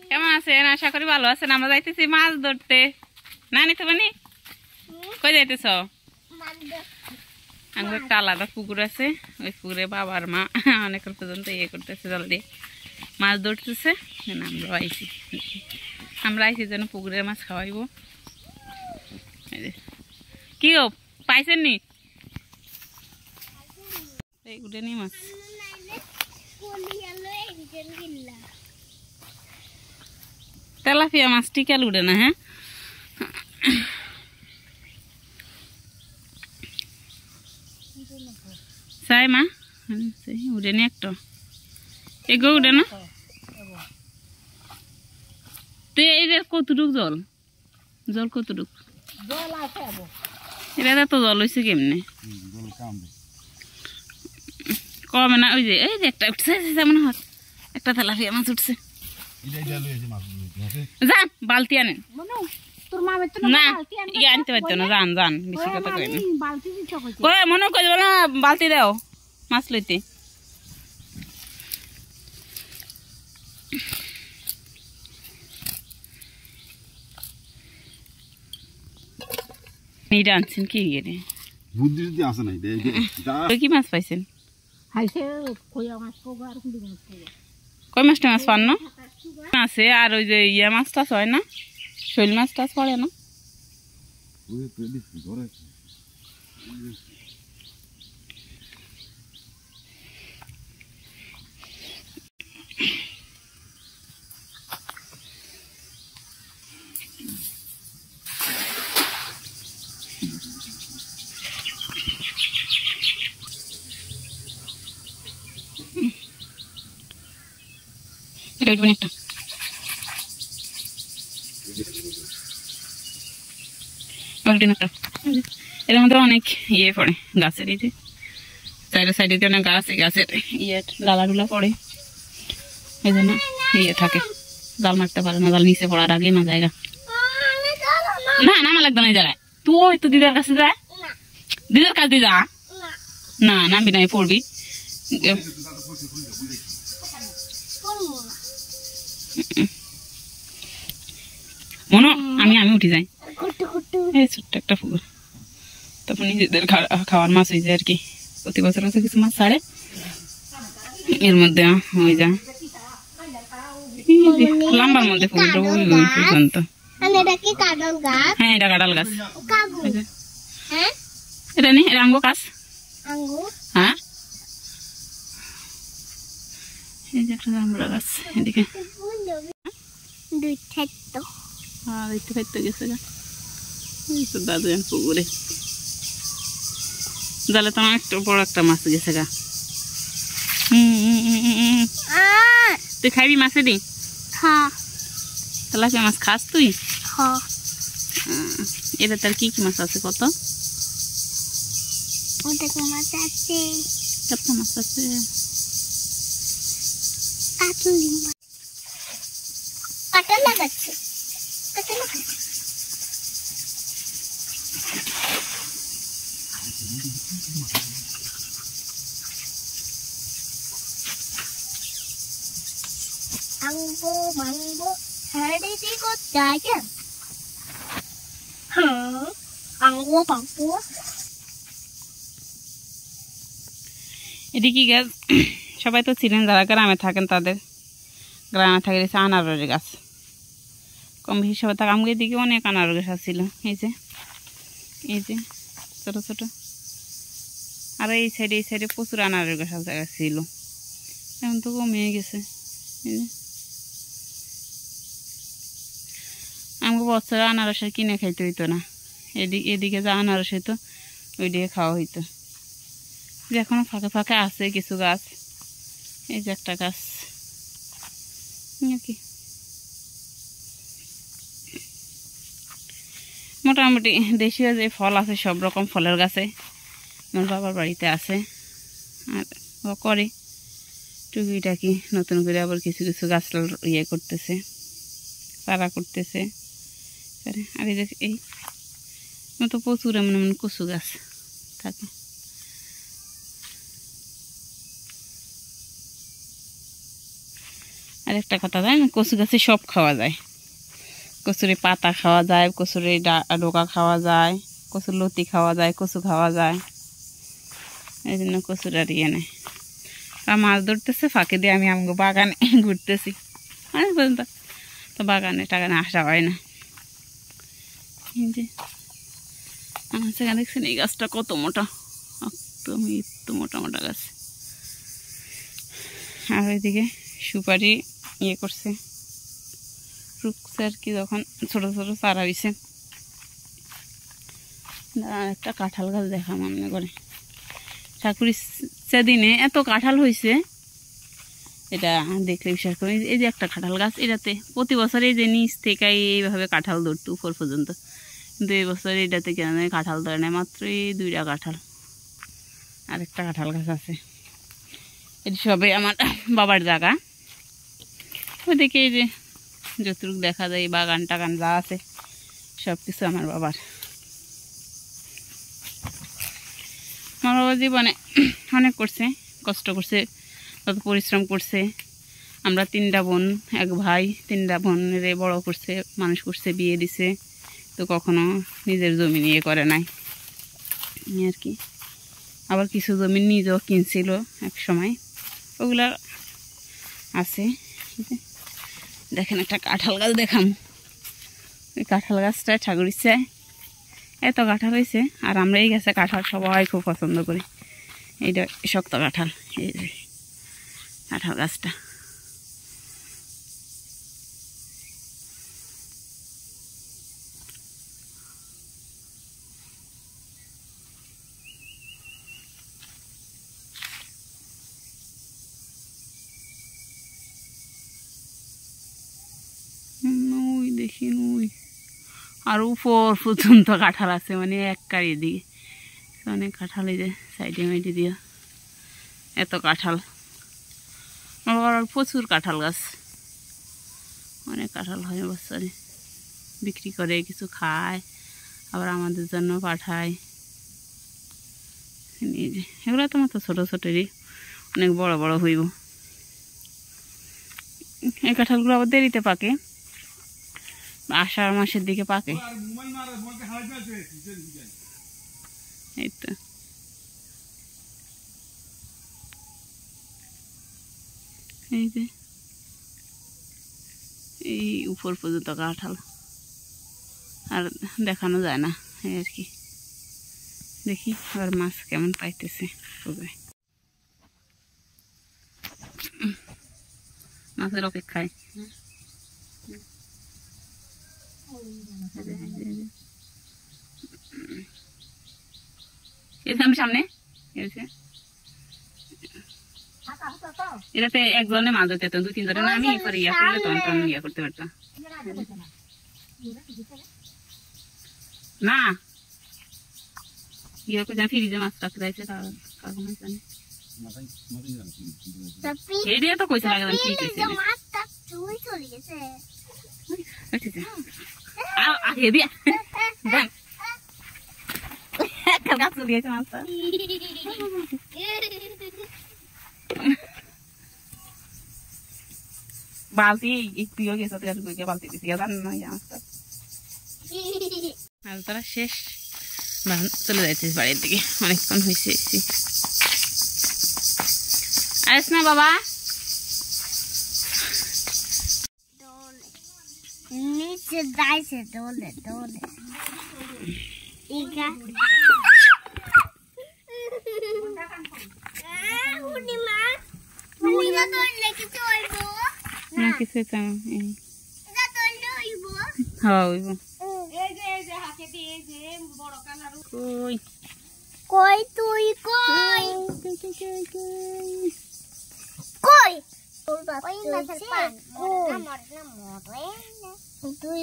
কেমন আছেন? আশা করি ভালো আছেন। আমরা যাইতেছি মাছ ধরতে। না নিতে পানি কই যাইতেছ? আমার একটা আলাদা পুকুর আছে, ওই পুকুরে বাবার মা অনেক পর্যন্ত ইয়ে করতেছে, জল দিয়ে মাছ ধরতেছে। আমরা আইছি যেন পুকুরের মাছ খাওয়াইব। কি গো পাইছেন নি? এইগুলো নি মাছ তেলাপিয়া মাছ টিকাল উঠে না। হ্যাঁ চাই মা উঠে নি একটা এগো উঠে না। তো এদের কতটুক জল জল কতটুক এটা তো জল হয়েছে কেমনে কমে না? ওই যে এই যে একটা উঠছে মনে হয় একটা তেলাপিয়া মাছ উঠছে। যান বালতি আনেন না ইয়ে আনতে পারতো না। যান যান বেশি কথা কই না মনে কই না বালতি দাও মাছ লইতে। এইটা আনছেন কি রে কি মাছ পাইছেন? কই মাছটা মাছ পান না আছে? আর ওই যে ইয়া মাছ টাছ হয় না, শৈল মাছ টাছ পড়ে না? এর মধ্যে অনেক ইয়ে পড়ে গাছের, এই যে চাইলে সাইডে অনেক গাছ, গাছের ইয়ে ডালাডুলা পড়ে, এই জন্য ইয়ে থাকে, জাল মারতে পারে না। জাল নিচে পড়ার আগে না জায়গা না নামা লাগবে না এই জায়গায়। তুই তো দিদার কাছে যা, দিদার কাছে যা না নামবি না পড়বি। মনো আমি উঠে যাই। এই ছোট্ট একটা পুকুর, তারপর নিজেদের খাওয়ার মাছ হয়ে যায় আর কি। প্রতি বছর আছে কিছু মাছ ছাড়ে, এর মধ্যে হয়ে যায় লম্বার মধ্যে পুকুরটা ওই পর্যন্ত। হ্যাঁ এটা কাঁঠাল গাছ, এটা নি এটা আঙ্গুর গাছ। হ্যাঁ এই যে একটা জামরুল গাছ এদিকে দেখতে পাইতে গেছে গা দাদু পুকুরে জালে তো একটু বড় একটা মাছ গেছে গা। তুই খাইবি মাছে দি? তেলাপিয়া মাছ খাস তুই? এটা তার কি কি মাছ আছে? কত মাছ আছে, কত মাছ আছে? কাটা লাগাচ্ছে আঙ্গো মাঙ্গো হাড়ে দিগো যায় আঙ্গো পাঙ্গো। এদিকে গাছ সবাই তো ছিলেন যারা গ্রামে থাকেন, তাদের গ্রামে থাকে আনারস গাছ কম বেশি সবাই থাকে। আমাদের দিকে অনেক আনারস গাছ ছিল, এই যে ছোট ছোট। আর এই সাইডে প্রচুর আনারস গাছ ছিল, এখন তো কমে গেছে। আমাকে বছরে আনারস কিনে খাইতে হইতো না, এদিকে যা আনারস হইতো ওই দিকে খাওয়া হইতো। যে এখনো ফাঁকে ফাঁকে আছে কিছু গাছ, এই যে একটা গাছ নাকি মোটামুটি দেশীয় যে ফল আছে সব রকম ফলের গাছে আমার বাবার বাড়িতে আছে। আর ও করে টুকিটাকি নতুন করে আবার কিছু কিছু গাছ ইয়ে করতেছে, চারা করতেছে। আর এই যে এই মতো প্রচুর এমন এমন কচু গাছ থাকে। আর একটা কথা জানেন, কচু গাছে সব খাওয়া যায়। কচুরি পাতা খাওয়া যায়, কচুরি ডোকা খাওয়া যায়, কচুর লতি খাওয়া যায়, কচু খাওয়া যায়। এই জন্য কচুর আর ইয়ে নেই। মাছ ধরতেছে, ফাঁকে দিয়ে আমি আমাকে বাগানে ঘুরতেছি। অনেক পর্যন্ত তো বাগানে টাগানে আসা হয় না। এই যে আমার সেখানে দেখছেন এই গাছটা কত মোটা, একদম একটু মোটা মোটা গাছ। আর ওইদিকে সুপারি ইয়ে করছে, রুকছে আর কি, যখন ছোট ছোট চারা হয়েছে। একটা কাঁঠাল গাছ দেখা মনে করে, ঠাকুর সেদিনে এত কাঁঠাল হয়েছে, এটা দেখলে বিশ্বাস করি। এই যে একটা কাঁঠাল গাছ, এটাতে প্রতি বছর এই যে নিচ থেকে এইভাবে কাঁঠাল ধরতো উপর পর্যন্ত, কিন্তু এই বছর এটাতে কেন কাঁঠাল ধরে না, মাত্র এই 2টা কাঁঠাল। আর একটা কাঁঠাল গাছ আছে, এটি সবে আমার বাবার জায়গা। ওইদিকে এই যে যতটুকু দেখা যায় বাগান টাগান যা আছে সব কিছু আমার বাবার। আমার বাবা জীবনে অনেক করছে, কষ্ট করছে, কত পরিশ্রম করছে। আমরা 3টা বোন, এক ভাই, 3টা বোনের বড় করছে, মানুষ করছে, বিয়ে দিছে। তো কখনো নিজের জমি নিয়ে করে নাই আর কি। আবার কিছু জমি নিজেও কিনছিল এক সময়, ওগুলা আছে। দেখেন একটা কাঁঠাল গাছ দেখাম, ওই কাঁঠাল গাছটায় ঠাকুর ইচ্ছায় এত কাঁঠাল হয়েছে। আর আমরা এই গাছে কাঁঠাল সবাই খুব পছন্দ করি। এইটা শক্ত কাঁঠাল, এই যে কাঁঠাল গাছটা। ওই দেখি ওই আর উপর পর্যন্ত কাঁঠাল আছে, মানে এক কারি দিয়ে অনেক কাঁঠাল। এই যে সাইডে মাইডে দিয়ে এত কাঁঠাল। আবার প্রচুর কাঁঠাল গাছ, অনেক কাঁঠাল হয় বছরে, বিক্রি করে, কিছু খায়, আবার আমাদের জন্য পাঠায়। এই যে এগুলো তো মাত্র ছোটো ছোটোরই, অনেক বড় বড় হইব। এই কাঁঠালগুলো আবার দেরিতে পাকে, আষাঢ় মাসের দিকে পাকে। এই তো এই যে এই উপর পর্যন্ত কাঁঠাল, আর দেখানো যায় না এই আর কি। দেখি আবার মাছ কেমন পাইতেছে, মাছের অপেক্ষায়। সামনে এটাতে একজনে মাছ ধরতে, 2-3 জনে আমি করে ইয়া করলে তখন ইয়া করতে পারতাম না। ইয়ে করে ফ্রিজে মাছ রাখতে যাইছে, জানে এই দিয়ে তো কইছে লাগে ঠিক আছে। আগে দিয়ে গাছ চলে গেছে মাছটা। বালতি একটু গেছে, বালতি দিতে জানেন না মাছটা। আর তারা শেষ চলে যাইছিস বাড়ির দিকে, অনেকক্ষণ হয়েছে। আইস না বাবা, নিচে যাইছে দোলে দোলে। না কিছু কই তুই কই কই তুই